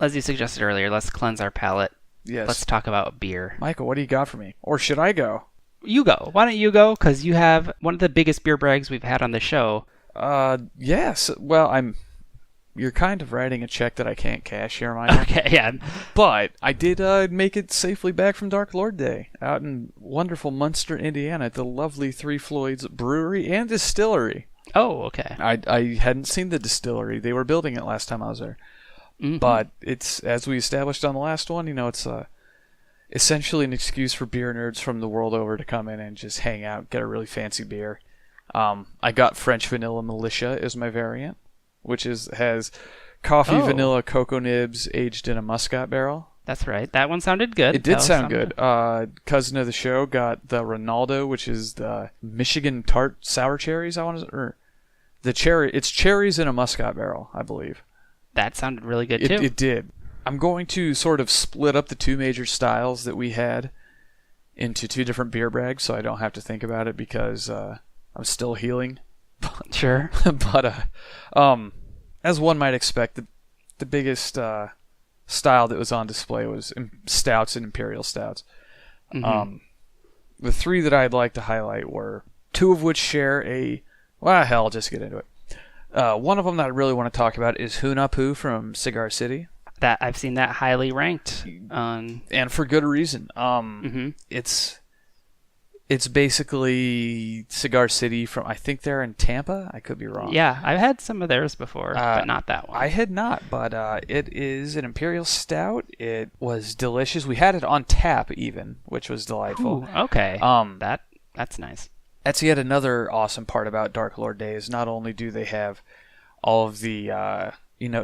as you suggested earlier, let's cleanse our palate. Yes. Let's talk about beer. Michael, what do you got for me? Or should I go? You go. Why don't you go? Because you have one of the biggest beer brags we've had on the show. Yes. Well, you're kind of writing a check that I can't cash here, Michael. Okay, yeah. But I did make it safely back from Dark Lord Day out in wonderful Munster, Indiana at the lovely Three Floyds Brewery and Distillery. Oh, okay. I hadn't seen the distillery. They were building it last time I was there. Mm-hmm. But it's, as we established on the last one, it's essentially an excuse for beer nerds from the world over to come in and just hang out, get a really fancy beer. I got French Vanilla Militia as my variant, which has coffee, vanilla, cocoa nibs aged in a muscat barrel. That's right. That one sounded good. It did sound good. Cousin of the show got the Ronaldo, which is the Michigan tart sour cherries. It's cherries in a muscat barrel, I believe. That sounded really good too. It did. I'm going to sort of split up the two major styles that we had into two different beer brags, so I don't have to think about it because I'm still healing. Sure. But as one might expect, the biggest style that was on display was stouts and imperial stouts. Mm-hmm. The three that I'd like to highlight were two of which share I'll just get into it. One of them that I really want to talk about is Hunahpu from Cigar City. That I've seen that highly ranked on, and for good reason. Mm-hmm. It's basically Cigar City from, I think they're in Tampa. I could be wrong. Yeah, I've had some of theirs before, but not that one. I had not, but it is an imperial stout. It was delicious. We had it on tap even, which was delightful. Ooh, okay. That's nice. That's yet another awesome part about Dark Lord Days. Not only do they have all of the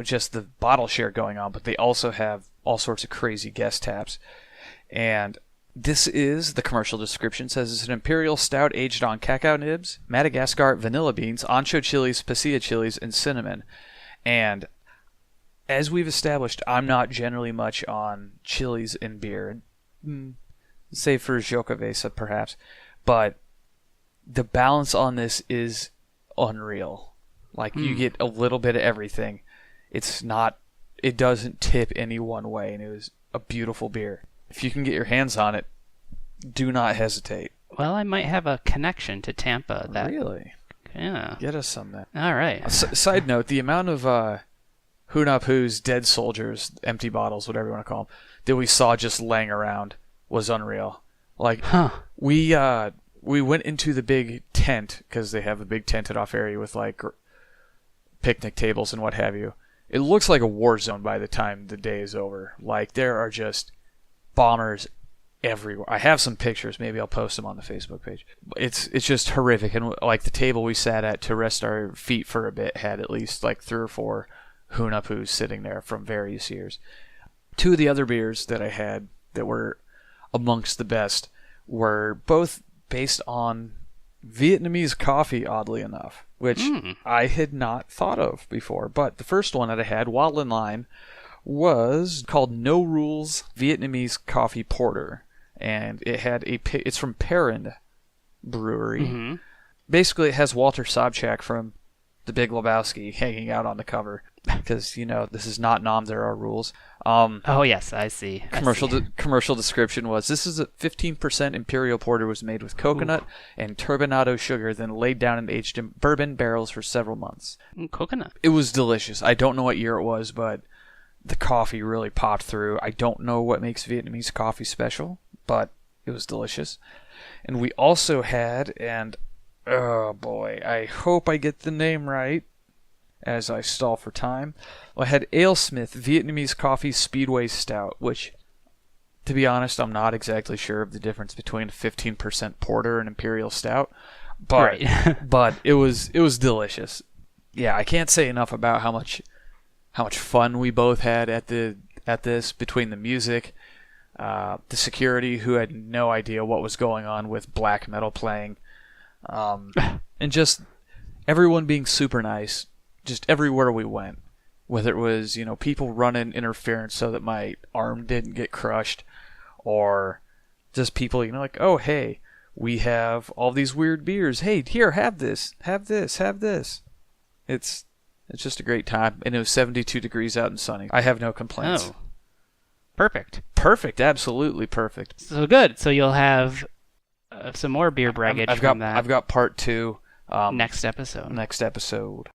just the bottle share going on, but they also have all sorts of crazy guest taps. And this is, the commercial description says, it's an imperial stout aged on cacao nibs, Madagascar vanilla beans, ancho chilies, pasilla chilies, and cinnamon. And as we've established, I'm not generally much on chilies in beer, save for Jocavesa perhaps, but the balance on this is unreal. Like, you get a little bit of everything. It doesn't tip any one way, and it was a beautiful beer. If you can get your hands on it, do not hesitate. Well, I might have a connection to Tampa. Really? Yeah. Get us some then. All right. Side note, the amount of Hunahpu's dead soldiers, empty bottles, whatever you want to call them, that we saw just laying around was unreal. Like, we went into the big tent, because they have a big tented off area with, like, picnic tables and what have you. It looks like a war zone by the time the day is over. Like, there are just bombers everywhere. I have some pictures. Maybe I'll post them on the Facebook page. It's just horrific. And, like, the table we sat at to rest our feet for a bit had at least, like, 3 or 4 Hunahpus sitting there from various years. Two of the other beers that I had that were amongst the best were both based on Vietnamese coffee, oddly enough, which I had not thought of before. But the first one that I had, Waddle and Line, was called No Rules Vietnamese Coffee Porter. And it's from Perrin Brewery. Mm-hmm. Basically, it has Walter Sobchak from The Big Lebowski hanging out on the cover. Because, this is not Nom, there are rules. Oh, yes, I see. Commercial description was, this is a 15% Imperial Porter was made with coconut and turbinado sugar, then laid down and aged in bourbon barrels for several months. Coconut. It was delicious. I don't know what year it was, but the coffee really popped through. I don't know what makes Vietnamese coffee special, but it was delicious. And we also had, and oh boy, I hope I get the name right as I stall for time. I had AleSmith Vietnamese Coffee Speedway Stout, which, to be honest, I'm not exactly sure of the difference between a 15% porter and imperial stout, but but it was delicious. Yeah, I can't say enough about how much fun we both had at this, between the music, the security who had no idea what was going on with black metal playing, and just everyone being super nice. Just everywhere we went, whether it was, people running interference so that my arm didn't get crushed, or just people, like, oh, hey, we have all these weird beers. Hey, here, have this, have this, have this. It's It's just a great time, and it was 72 degrees out and sunny. I have no complaints. Oh, perfect. Perfect, absolutely perfect. So good. So you'll have some more beer braggage from that. I've got part 2 next episode. Next episode.